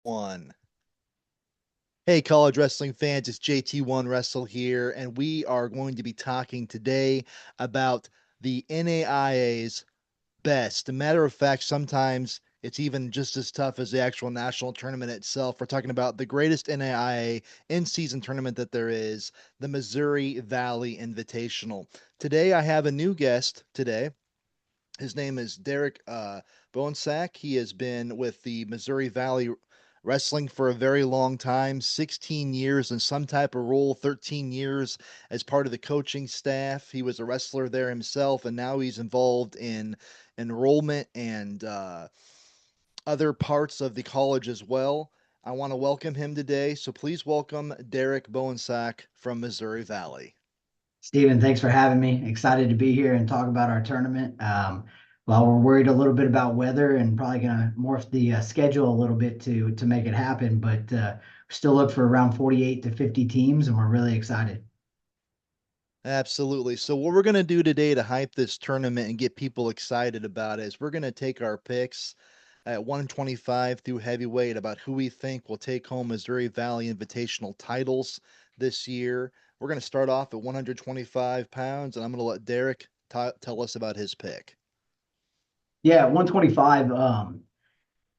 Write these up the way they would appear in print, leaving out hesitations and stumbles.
One. Hey, college wrestling fans, it's JT1Wrestle here, and we are going to be talking today about the NAIA's best. A matter of fact, sometimes it's even just as tough as the actual national tournament itself. We're talking about the greatest NAIA in season tournament that there is, the Missouri Valley Invitational. Today, I have a new guest today. His name is Derek Bohnsack. He has been with the Missouri Valley Wrestling for a very long time, 16 years in some type of role, 13 years as part of the coaching staff. He was a wrestler there himself, and now he's involved in enrollment and other parts of the college as well. I want to welcome him today, so please welcome Derek Bohnsack from Missouri Valley. Steven, thanks for having me. Excited to be here and talk about our tournament. While we're worried a little bit about weather and probably going to morph the schedule a little bit to make it happen, but still look for around 48 to 50 teams, and we're really excited. Absolutely. So what we're going to do today to hype this tournament and get people excited about it is we're going to take our picks at 125 through heavyweight about who we think will take home Missouri Valley Invitational titles this year. We're going to start off at 125 pounds, and I'm going to let Derek tell us about his pick. Yeah, 125.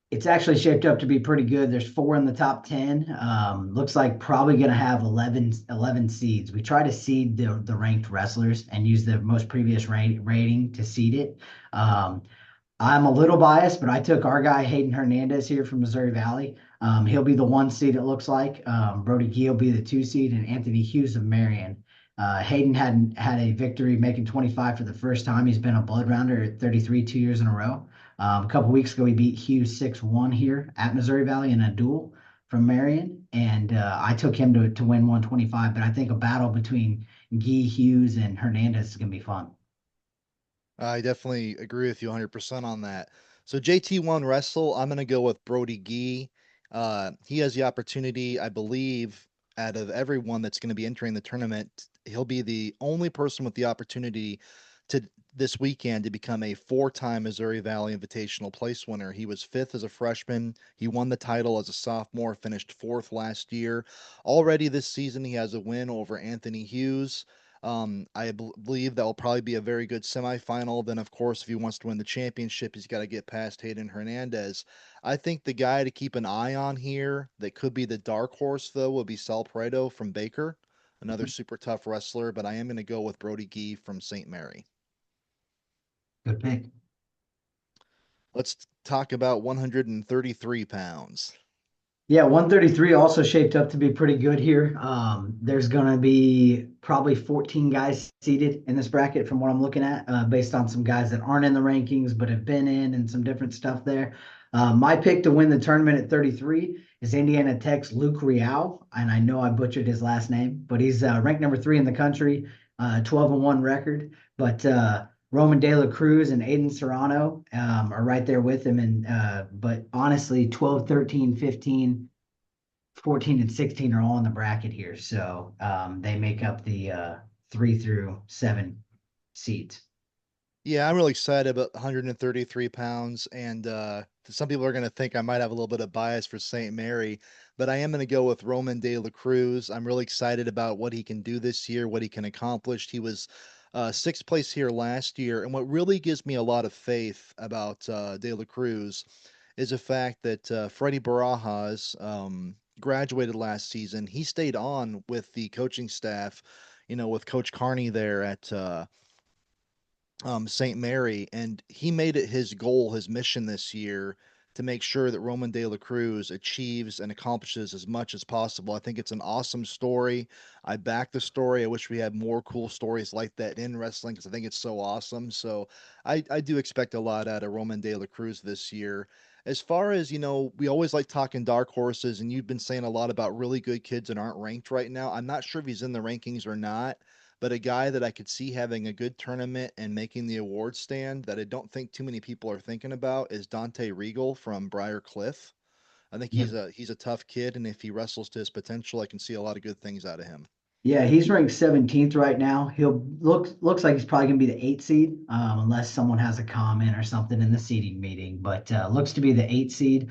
It's actually shaped up to be pretty good. There's four in the top 10. Looks like probably going to have 11 seeds. We try to seed the ranked wrestlers and use the most previous rating to seed it. Um, I'm a little biased, but I took our guy Hayden Hernandez here from Missouri Valley. He'll be the one seed, it looks like. Brody Gee will be the two seed, and Anthony Hughes of Marion. Hayden had a victory making 25 for the first time. He's been a blood rounder at 33 2 years in a row. A couple weeks ago, he beat Hughes 6-1 here at Missouri Valley in a duel from Marion, and I took him to win 125. But I think a battle between Gee, Hughes, and Hernandez is going to be fun. I definitely agree with you 100% on that. So JT1 Wrestle, I'm going to go with Brody Gee. He has the opportunity, I believe, out of everyone that's going to be entering the tournament, he'll be the only person with the opportunity to this weekend to become a four-time Missouri Valley Invitational place winner. He was fifth as a freshman. He won the title as a sophomore, finished fourth last year. Already this season, he has a win over Anthony Hughes. I believe that will probably be a very good semifinal. Then, of course, if he wants to win the championship, he's got to get past Hayden Hernandez. I think the guy to keep an eye on here that could be the dark horse, though, would be Sal Prado from Baker, another super tough wrestler. But I am going to go with Brody Gee from St. Mary. Good pick. Let's talk about 133 pounds. Yeah, 133 also shaped up to be pretty good here. There's going to be probably 14 guys seated in this bracket from what I'm looking at, based on some guys that aren't in the rankings but have been in and some different stuff there. My pick to win the tournament at 33 is Indiana Tech's Luke Real, and I know I butchered his last name, but he's ranked number three in the country, 12-1 record. But Roman De La Cruz and Aiden Serrano are right there with him. And but honestly, 12, 13, 15, 14, and 16 are all in the bracket here. So they make up the 3 through 7 seats. Yeah, I'm really excited about 133 pounds. And some people are going to think I might have a little bit of bias for St. Mary, but I am going to go with Roman De La Cruz. I'm really excited about what he can do this year, what he can accomplish. He was sixth place here last year. And what really gives me a lot of faith about De La Cruz is the fact that Freddie Barajas graduated last season. He stayed on with the coaching staff, with Coach Carney there at St. Mary, and he made it his goal, his mission this year to make sure that Roman De La Cruz achieves and accomplishes as much as possible. I think it's an awesome story. I back the story. I wish we had more cool stories like that in wrestling because I think it's so awesome. So I do expect a lot out of Roman De La Cruz this year. As far as, we always like talking dark horses, and you've been saying a lot about really good kids that aren't ranked right now. I'm not sure if he's in the rankings or not, but a guy that I could see having a good tournament and making the award stand that I don't think too many people are thinking about is Dante Regal from Briar Cliff. I think he's Yep. a he's a tough kid, and if he wrestles to his potential, I can see a lot of good things out of him. Yeah, he's ranked 17th right now. He'll looks like he's probably gonna be the 8th seed, unless someone has a comment or something in the seeding meeting. But looks to be the 8th seed.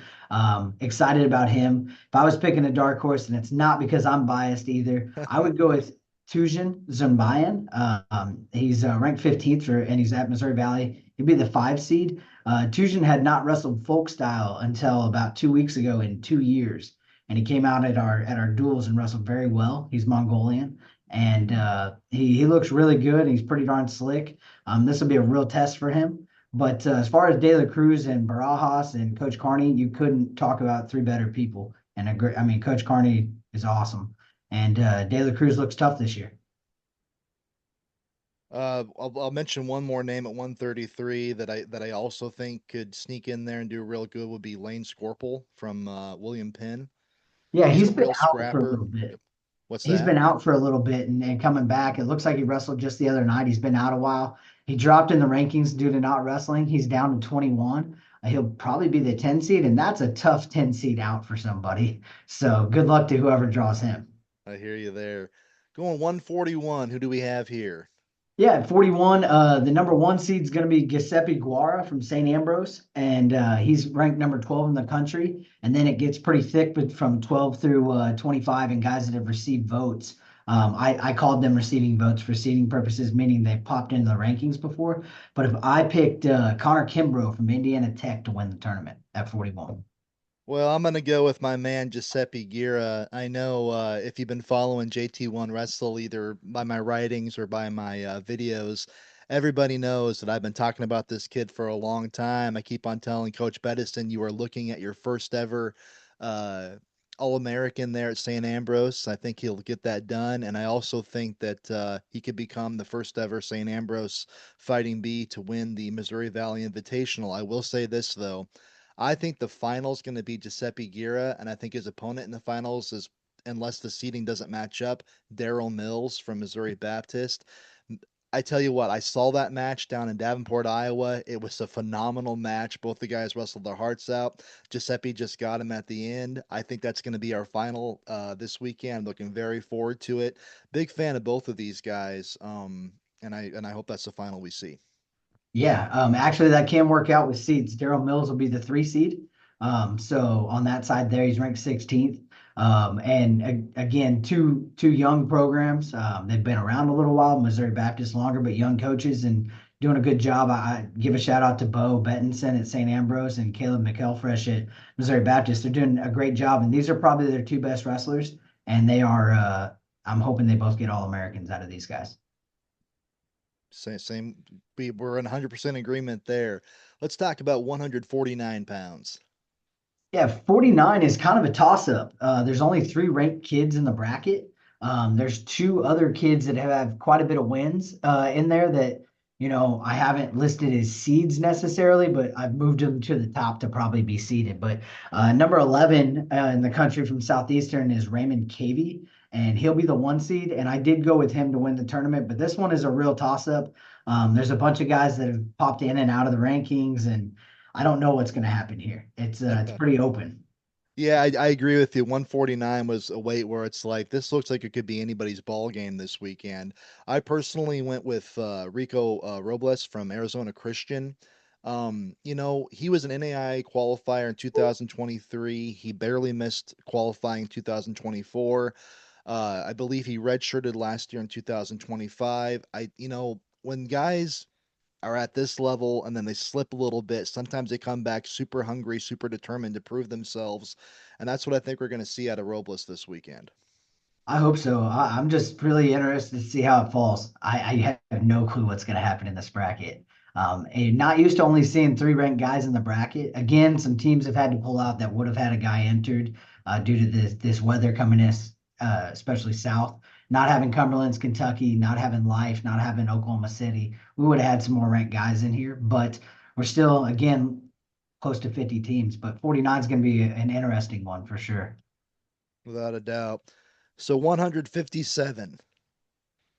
Excited about him. If I was picking a dark horse, and it's not because I'm biased either, I would go with Tujin Zunbayan. He's ranked 15th and he's at Missouri Valley. He'd be the 5 seed. Tujin had not wrestled folk style until about 2 weeks ago in 2 years, and he came out at our duels and wrestled very well. He's Mongolian, and he looks really good. He's pretty darn slick. This will be a real test for him. But as far as De La Cruz and Barajas and Coach Carney, you couldn't talk about three better people. And I mean, Coach Carney is awesome, and De La Cruz looks tough this year. I'll mention one more name at 133 that I also think could sneak in there and do real good would be Lane Scorple from William Penn. Yeah, He's a he's been real out for a scrapper. little bit. What's He's that? been out for a little bit and coming back. It looks like he wrestled just the other night. He's been out a while. He dropped in the rankings due to not wrestling. He's down to 21. He'll probably be the 10 seed, and that's a tough 10 seed out for somebody. So good luck to whoever draws him. I hear you there. Going 141. Who do we have here? Yeah, at 41, the number 1 seed is going to be Giuseppe Guara from St. Ambrose, and he's ranked number 12 in the country. And then it gets pretty thick but from 12 through 25, and guys that have received votes. I called them receiving votes for seeding purposes, meaning they popped into the rankings before. But if I picked Connor Kimbrough from Indiana Tech to win the tournament at 41. Well, I'm gonna go with my man Giuseppe Gira. I know if you've been following JT1 Wrestle either by my writings or by my videos, everybody knows that I've been talking about this kid for a long time. I keep on telling Coach Bettison you are looking at your first ever uh, All-American there at St. Ambrose. I think he'll get that done, and I also think that he could become the first ever St. Ambrose Fighting Bee to win the Missouri Valley Invitational. I will say this though. I think the final's going to be Giuseppe Gira, and I think his opponent in the finals is, unless the seating doesn't match up, Daryl Mills from Missouri Baptist. I tell you what, I saw that match down in Davenport, Iowa. It was a phenomenal match. Both the guys wrestled their hearts out. Giuseppe just got him at the end. I think that's going to be our final this weekend. Looking very forward to it. Big fan of both of these guys, and I hope that's the final we see. Yeah, actually, that can work out with seeds. Daryl Mills will be the 3 seed. So on that side there, he's ranked 16th. And again, two young programs. They've been around a little while, Missouri Baptist longer, but young coaches and doing a good job. I give a shout out to Bo Bettinson at St. Ambrose and Caleb McElfresh at Missouri Baptist. They're doing a great job, and these are probably their two best wrestlers. And they are. I'm hoping they both get All Americans out of these guys. Same. We're in 100% agreement there. Let's talk about 149 pounds. Yeah, 49 is kind of a toss up. There's only three ranked kids in the bracket. There's two other kids that have quite a bit of wins in there that, I haven't listed as seeds necessarily, but I've moved them to the top to probably be seeded. But number 11 in the country from Southeastern is Raymond Cavey, and he'll be the 1 seed. And I did go with him to win the tournament, but this one is a real toss up. There's a bunch of guys that have popped in and out of the rankings, and I don't know what's going to happen here. It's pretty open. Yeah, I agree with you. 149 was a weight where it's like this looks like it could be anybody's ball game this weekend. I personally went with Rico Robles from Arizona Christian. He was an NAIA qualifier in 2023. He barely missed qualifying in 2024. I believe he redshirted last year in 2025. When guys are at this level and then they slip a little bit, sometimes they come back super hungry, super determined to prove themselves. And that's what I think we're going to see out of Robles this weekend. I hope so. I'm just really interested to see how it falls. I have no clue what's going to happen in this bracket. And not used to only seeing three ranked guys in the bracket. Again, some teams have had to pull out that would have had a guy entered due to this weather coming in, especially south. Not having Cumberland's Kentucky, not having Life, not having Oklahoma City. We would have had some more ranked guys in here, but we're still, again, close to 50 teams. But 49 is going to be an interesting one for sure. Without a doubt. So 157.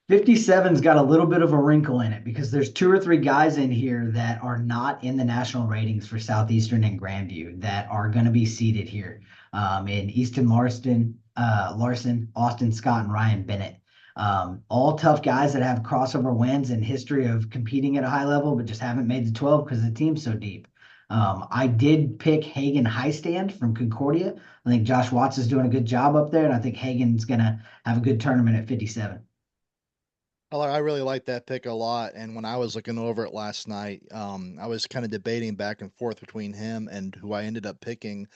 57's got a little bit of a wrinkle in it because there's two or three guys in here that are not in the national ratings for Southeastern and Grandview that are going to be seated here in Easton Larson, Austin Scott, and Ryan Bennett. All tough guys that have crossover wins and history of competing at a high level, but just haven't made the 12 because the team's so deep. I did pick Hagen Highstand from Concordia. I think Josh Watts is doing a good job up there, and I think Hagen's going to have a good tournament at 57. I really like that pick a lot. And when I was looking over it last night, I was kind of debating back and forth between him and who I ended up picking.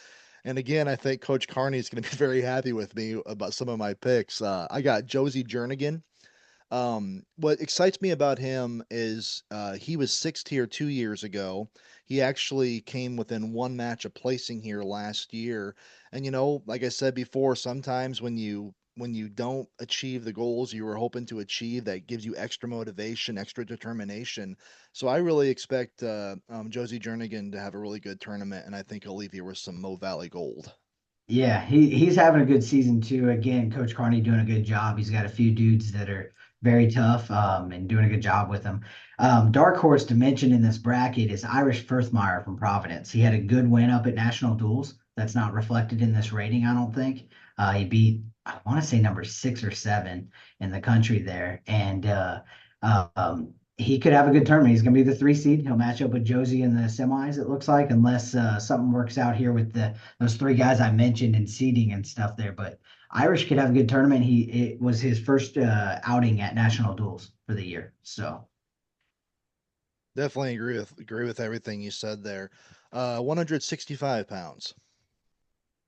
And again, I think Coach Carney is going to be very happy with me about some of my picks. I got Josie Jernigan. What excites me about him is he was sixth here 2 years ago. He actually came within one match of placing here last year. And like I said before, sometimes when you don't achieve the goals you were hoping to achieve, that gives you extra motivation, extra determination. So I really expect Josie Jernigan to have a really good tournament, and I think he'll leave here with some Mo Valley gold. Yeah, he's having a good season too. Again, Coach Carney doing a good job. He's got a few dudes that are very tough and doing a good job with them. Dark horse to mention in this bracket is Irish Firthmeyer from Providence. He had a good win up at national duels. That's not reflected in this rating, I don't think. He beat, I want to say number 6 or 7 in the country there, and he could have a good tournament. He's going to be the 3 seed. He'll match up with Josie in the semis. It looks like, unless something works out here with the those 3 guys I mentioned in seeding and stuff there. But Irish could have a good tournament. It was his first outing at national duels for the year. So Definitely agree with everything you said there. 165 pounds.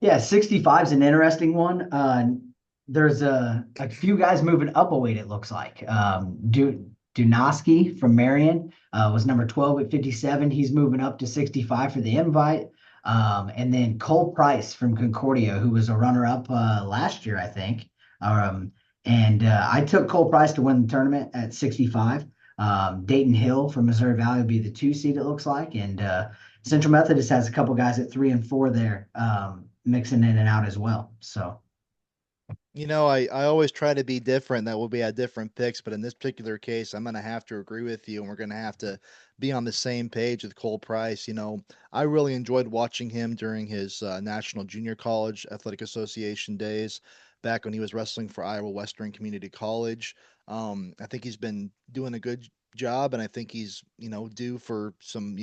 yeah, 65 is an interesting one. There's a few guys moving up a weight, it looks like. Dunoski from Marion was number 12 at 57. He's moving up to 65 for the invite. And then Cole Price from Concordia, who was a runner up last year, I think. Um, and I took Cole Price to win the tournament at 65. Dayton Hill from Missouri Valley will be the 2 seed, it looks like. And Central Methodist has a couple guys at 3 and 4 there, mixing in and out as well. So I always try to be different. That will be at different picks, but in this particular case, I'm going to have to agree with you, and we're going to have to be on the same page with Cole Price. I really enjoyed watching him during his National Junior College Athletic Association days back when he was wrestling for Iowa Western Community College. I think he's been doing a good job, and I think he's, due for some,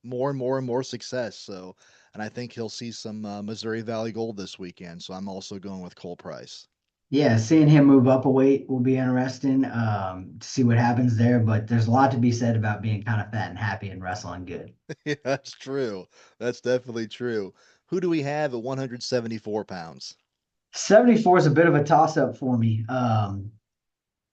more and more and more success. So, and I think he'll see some Missouri Valley gold this weekend. So I'm also going with Cole Price. yeah, seeing him move up a weight will be interesting to see what happens there. But there's a lot to be said about being kind of fat and happy and wrestling good. Yeah, that's true. That's definitely true. Who do we have at 174 pounds? 74 is a bit of a toss up for me.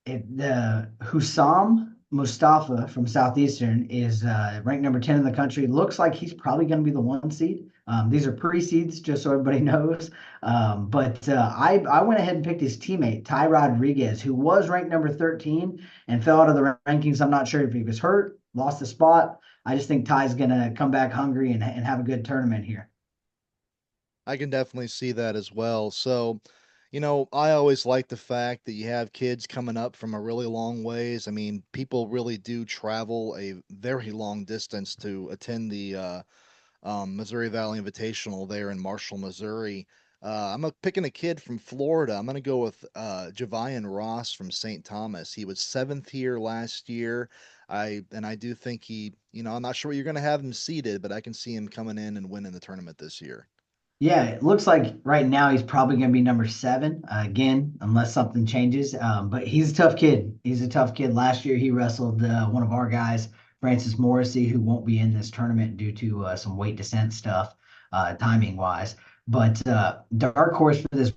The Hussam Mustafa from Southeastern is ranked number 10 in the country. Looks like he's probably going to be the 1 seed. These are pre-seeds, just so everybody knows. But I went ahead and picked his teammate, Ty Rodriguez, who was ranked number 13 and fell out of the rankings. I'm not sure if he was hurt, lost the spot. I just think Ty's going to come back hungry and have a good tournament here. I can definitely see that as well. So, I always like the fact that you have kids coming up from a really long ways. I mean, people really do travel a very long distance to attend the Missouri Valley Invitational there in Marshall, Missouri. Picking a kid from Florida. I'm gonna go with Javian Ross from St. Thomas. He was seventh here last year. I do think I'm not sure what you're gonna have him seated, but I can see him coming in and winning the tournament this year. Yeah, it looks like right now he's probably going to be number 7 again, unless something changes. But he's a tough kid. He's a tough kid. Last year he wrestled one of our guys, Francis Morrissey, who won't be in this tournament due to some weight descent stuff, timing wise. But dark horse for this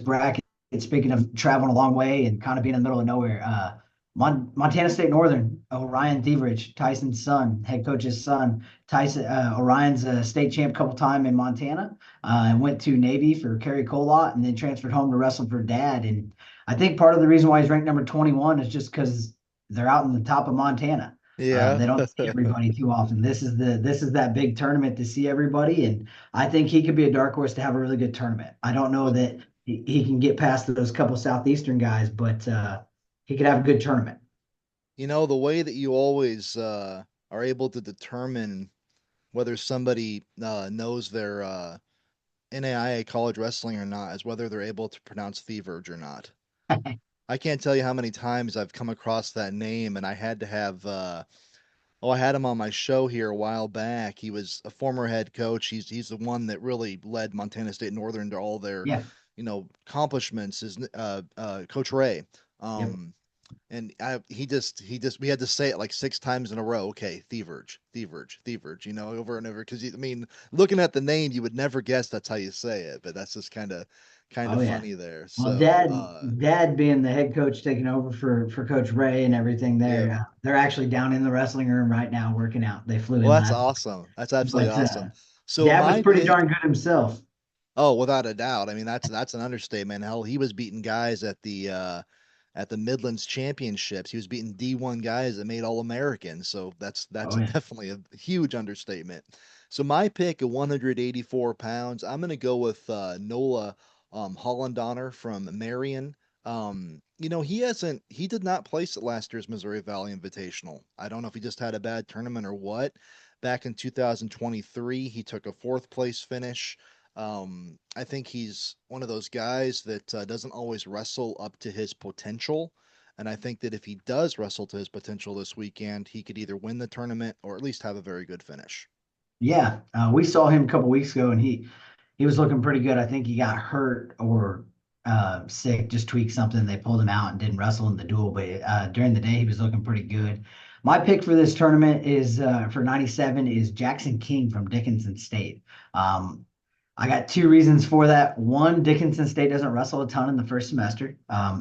bracket, speaking of traveling a long way and kind of being in the middle of nowhere, Montana State Northern, Orion Thieveridge, Tyson's son, head coach's son. Tyson Orion's a state champ a couple time in Montana, and went to Navy for Kerry Colott, and then transferred home to wrestle for Dad. And I think part of the reason why he's ranked number 21 is just because they're out in the top of Montana. Yeah. They don't see everybody too often. This is that big tournament to see everybody, and I think he could be a dark horse to have a really good tournament. I don't know that he can get past those couple southeastern guys, but he could have a good tournament. The way that you always are able to determine whether somebody knows their NAIA college wrestling or not is whether they're able to pronounce Thieverge or not. I can't tell you how many times I've come across that name, and I had to have I had him on my show here a while back. He was a former head coach. He's the one that really led Montana State Northern to all their, Yeah. accomplishments. Is Coach Ray. Yep. Um, and he just we had to say it like 6 times in a row. Okay, Thieverage, Thieverage, Thieverage. Over and over. Because I mean, looking at the name, you would never guess that's how you say it, but that's just kind of Oh yeah. funny there. Well, So, Dad being the head coach, taking over for Coach Ray and everything yeah. there, they're actually down in the wrestling room right now working out. They flew Well, in that's last, awesome. That's absolutely but awesome. So Dad was my pretty pick. darn good himself. Oh, without a doubt. I mean, that's an understatement. Hell, he was beating guys at the Midlands Championships. He was beating D1 guys that made All-Americans. So that's Oh yeah. definitely a huge understatement. So my pick at 184 pounds, I'm gonna go with Nola Hollandoner from Marion. He did not place at last year's Missouri Valley Invitational. I don't know if he just had a bad tournament or what. Back in 2023, he took a fourth place finish. I think he's one of those guys that doesn't always wrestle up to his potential. And I think that if he does wrestle to his potential this weekend, he could either win the tournament or at least have a very good finish. Yeah, we saw him a couple weeks ago, and he was looking pretty good. I think he got hurt or sick, just tweaked something. They pulled him out and didn't wrestle in the duel, but during the day he was looking pretty good. My pick for this tournament is for 97 is Jackson King from Dickinson State. Um, I got two reasons for that. One, Dickinson State doesn't wrestle a ton in the first semester,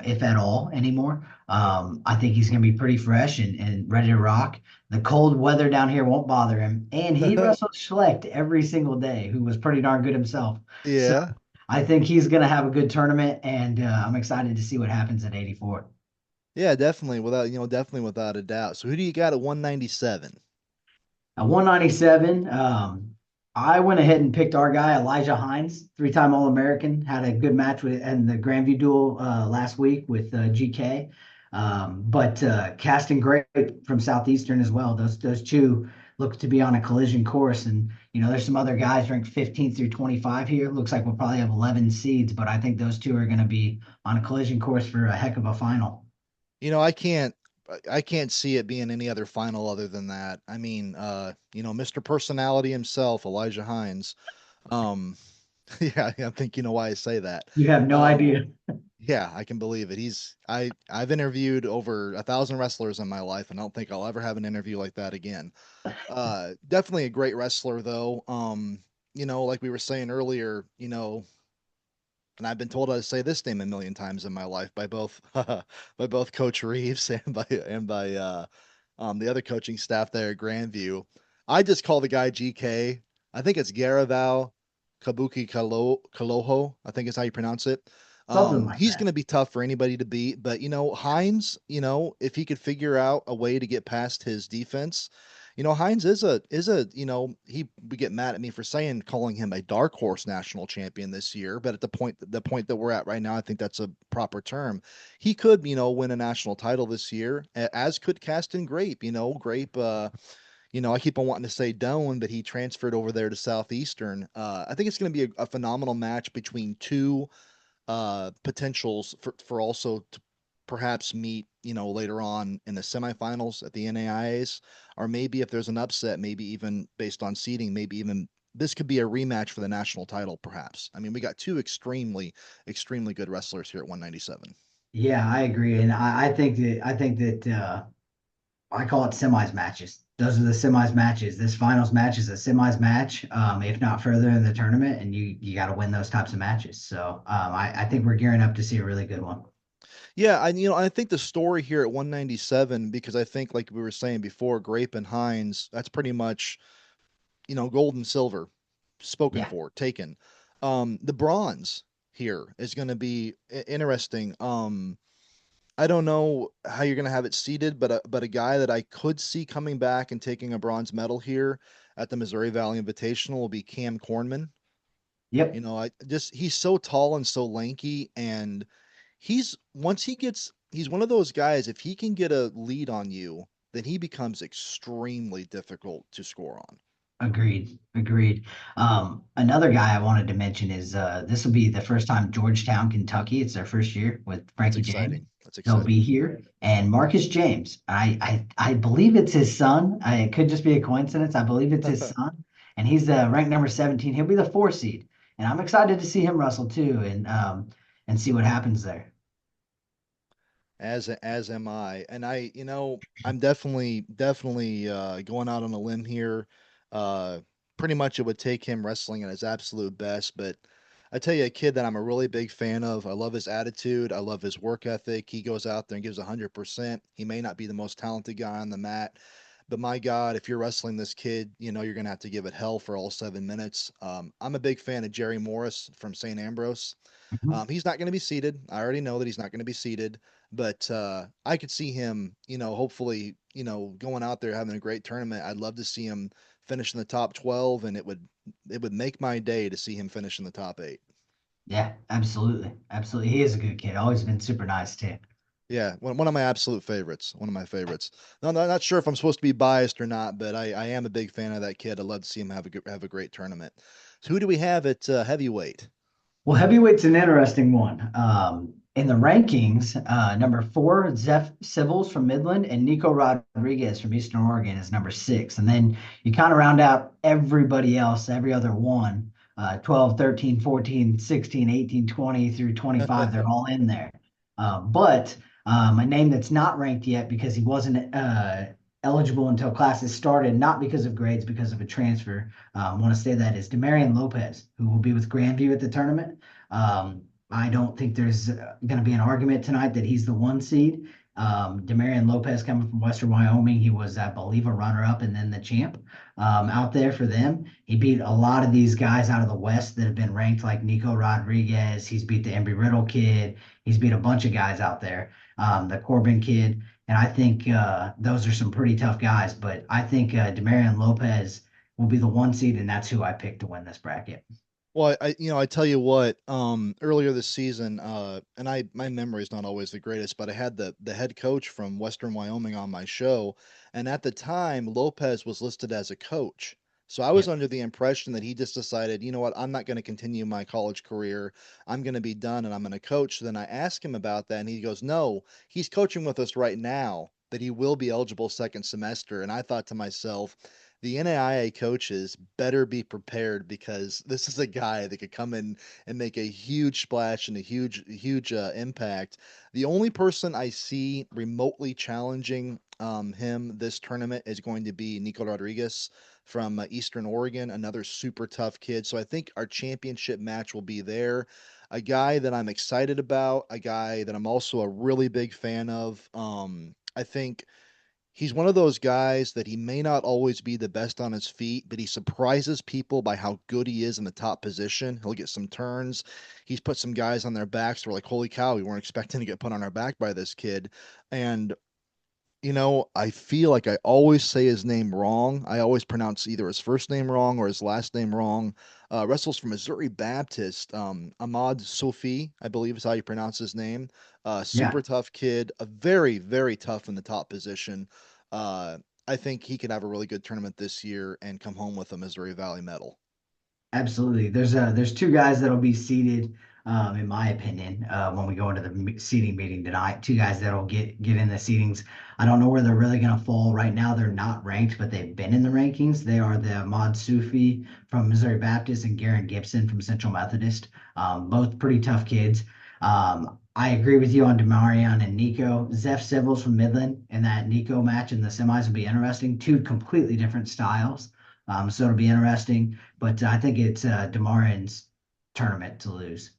if at all anymore. I think he's going to be pretty fresh and ready to rock. The cold weather down here won't bother him. And he wrestled Schlecht every single day, who was pretty darn good himself. So Yeah. I think he's going to have a good tournament, and I'm excited to see what happens at 84. Yeah, definitely definitely without a doubt. So who do you got at 197? At 197, I went ahead and picked our guy, Elijah Hines, three-time All-American, had a good match with in the Grandview duel last week with GK. But Caston Grape from Southeastern as well. Those two look to be on a collision course. And, there's some other guys ranked 15 through 25 here. Looks like we'll probably have 11 seeds, but I think those two are going to be on a collision course for a heck of a final. You know, I can't see it being any other final other than that. I mean, Mr. Personality himself, Elijah Hines. Um, yeah, I think you know why I say that. You have no Um, idea. yeah, I can believe it. I've interviewed over 1,000 wrestlers in my life, and I don't think I'll ever have an interview like that again. Definitely a great wrestler though. Like we were saying earlier, and I've been told how to say this name a million times in my life by both by both Coach Reeves and by the other coaching staff there at Grandview. I just call the guy GK. I think it's Garaval Kaloho. I think is how you pronounce it. Something like He's going that. to be tough for anybody to beat, but Hines, if he could figure out a way to get past his defense, Hines is a he would get mad at me for calling him a dark horse national champion this year, but at the point that we're at right now, I think that's a proper term. He could, win a national title this year, as could Caston Grape. Grape. I keep on wanting to say Doan, but he transferred over there to Southeastern. I think it's going to be a phenomenal match between two potentials for also to perhaps meet, later on in the semifinals at the NAIAs, or maybe if there's an upset, maybe even based on seeding, maybe even this could be a rematch for the national title, perhaps. I mean, we got two extremely good wrestlers here at 197. Yeah, I agree, and I think that I call it semis matches. Those are the semis matches. This finals match is a semis match, if not further in the tournament, and you got to win those types of matches. So I think we're gearing up to see a really good one. Yeah, I think the story here at 197, because I think like we were saying before, Grape and Hines, that's pretty much gold and silver spoken Yeah. for, taken. The bronze here is going to be interesting. I don't know how you're going to have it seated, but a guy that I could see coming back and taking a bronze medal here at the Missouri Valley Invitational will be Cam Cornman. Yep. He's so tall and so lanky, and he's one of those guys. If he can get a lead on you, then he becomes extremely difficult to score on. Agreed. Agreed. Another guy I wanted to mention is this will be the first time Georgetown, Kentucky. It's their first year with That's Frankie James. exciting. That's He'll be exciting. here. And Marcus James. I believe it's his son. It could just be a coincidence. I believe it's his son. And he's ranked number 17. He'll be the 4 seed. And I'm excited to see him wrestle too and see what happens there. As am I. And I'm definitely going out on a limb here. Uh, Pretty much it would take him wrestling at his absolute best, but I tell you, a kid that I'm a really big fan of. I love his attitude. I love his work ethic. He goes out there and gives 100%. He may not be the most talented guy on the mat, but my God, if you're wrestling this kid, you're going to have to give it hell for all 7 minutes. I'm a big fan of Jerry Morris from St. Ambrose. Mhm. He's not going to be seated. I already know that he's not going to be seated, but I could see him, hopefully, going out there having a great tournament. I'd love to see him finish in the top 12, and it would make my day to see him finish in the top 8. Yeah, absolutely. Absolutely. He is a good kid. Always been super nice too. Yeah, one of my absolute favorites. One of my favorites. No, I'm not sure if I'm supposed to be biased or not, but I am a big fan of that kid. I'd love to see him have a great tournament. So who do we have at heavyweight? Well, heavyweight's an interesting one. In the rankings, number four, Zeph Civils from Midland and Nico Rodriguez from Eastern Oregon is number six. And then you kind of round out everybody else, every other one, 12, 13, 14, 16, 18, 20 through 25. They're all in there. But a name that's not ranked yet because he wasn't eligible until classes started, not because of grades, because of a transfer. I want to say that is Demarion Lopez, who will be with Grandview at the tournament. I don't think there's going to be an argument tonight that he's the 1 seed. Demarion Lopez coming from Western Wyoming. He was, I believe, a runner-up and then the champ out there for them. He beat a lot of these guys out of the West that have been ranked, like Nico Rodriguez. He's beat the Embry Riddle kid. He's beat a bunch of guys out there. The Corbin kid. And I think those are some pretty tough guys. But I think Demarion Lopez will be the 1 seed, and that's who I picked to win this bracket. Well, I tell you what, earlier this season, and my memory is not always the greatest, but I had the head coach from Western Wyoming on my show, and at the time, Lopez was listed as a coach. So I was Yep. under the impression that he just decided, you know what, I'm not going to continue my college career. I'm going to be done and I'm going to coach. So then I asked him about that, and he goes, no, he's coaching with us right now, that he will be eligible second semester. And I thought to myself, the NAIA coaches better be prepared because this is a guy that could come in and make a huge splash and a huge impact. The only person I see remotely challenging him this tournament is going to be Nico Rodriguez from Eastern Oregon, another super tough kid. So I think our championship match will be there. A guy that I'm excited about, a guy that I'm also a really big fan of. I think he's one of those guys that he may not always be the best on his feet, but he surprises people by how good he is in the top position. He'll get some turns. He's put some guys on their backs. We're like, holy cow, we weren't expecting to get put on our back by this kid. And I feel like I always say his name wrong. I always pronounce either his first name wrong or his last name wrong. Wrestles from Missouri Baptist. Ahmad Sofi, I believe is how you pronounce his name. Yeah. Super tough kid. A very, very tough in the top position. Uh, I think he could have a really good tournament this year and come home with a Missouri Valley medal. Absolutely. There's two guys that'll be seated, in my opinion, when we go into the seating meeting tonight. Two guys that'll get in the seatings. I don't know where they're really going to fall right now. They're not ranked, but they've been in the rankings. They are the Ahmad Sufi from Missouri Baptist and Garen Gibson from Central Methodist. Both pretty tough kids. I agree with you on Demarion and Nico. Zeph Civils from Midland and that Nico match in the semis will be interesting. Two completely different styles. So it'll be interesting. But I think it's Demarion's tournament to lose.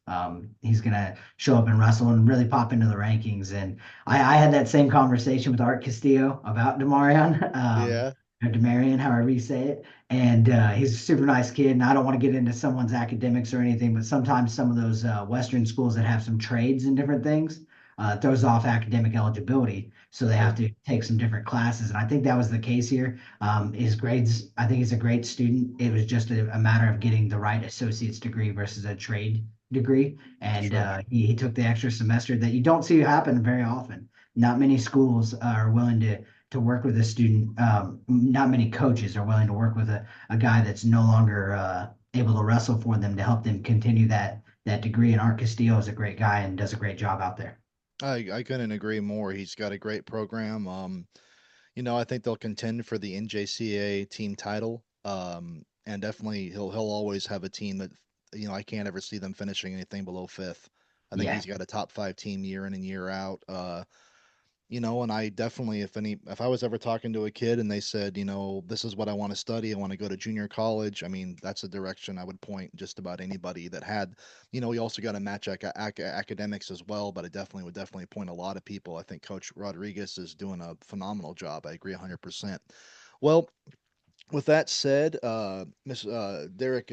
He's going to show up and wrestle and really pop into the rankings. And I had that same conversation with Art Castillo about Demarion, Yeah, or Demarion, however you say it. And he's a super nice kid. And I don't want to get into someone's academics or anything, but sometimes some of those Western schools that have some trades and different things throws off academic eligibility. So they have sure. to take some different classes. And I think that was the case here. His grades, I think he's a great student. It was just a matter of getting the right associate's degree versus a trade degree. And Sure. he took the extra semester that you don't see happen very often. Not many schools are willing to to work with a student. Not many coaches are willing to work with a guy that's no longer able to wrestle for them to help them continue that degree. And Art Castillo is a great guy and does a great job out there. I couldn't agree more. He's got a great program. I think they'll contend for the NJCAA team title. And definitely he'll always have a team that I can't ever see them finishing anything below fifth. I think Yeah. he's got a top five team year in and year out. And I definitely, if I was ever talking to a kid and they said, this is what I want to study, I want to go to junior college. I mean, that's a direction I would point just about anybody that had, we also got to match academics as well, but I definitely would definitely point a lot of people. I think Coach Rodriguez is doing a phenomenal job. I agree 100%. Well, with that said, Miss Derek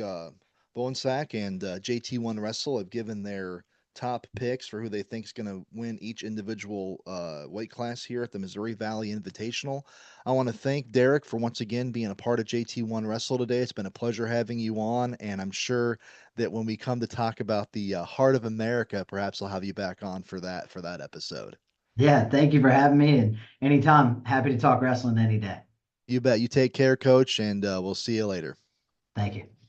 Bohnsack and JT1 Wrestle have given their top picks for who they think is going to win each individual weight class here at the Missouri Valley Invitational. I want to thank Derek for once again being a part of JT1 Wrestle today. It's been a pleasure having you on, and I'm sure that when we come to talk about the heart of America, perhaps I'll have you back on for that episode. Yeah. Thank you for having me. And anytime, happy to talk wrestling any day. You bet. You take care, Coach, and we'll see you later. Thank you.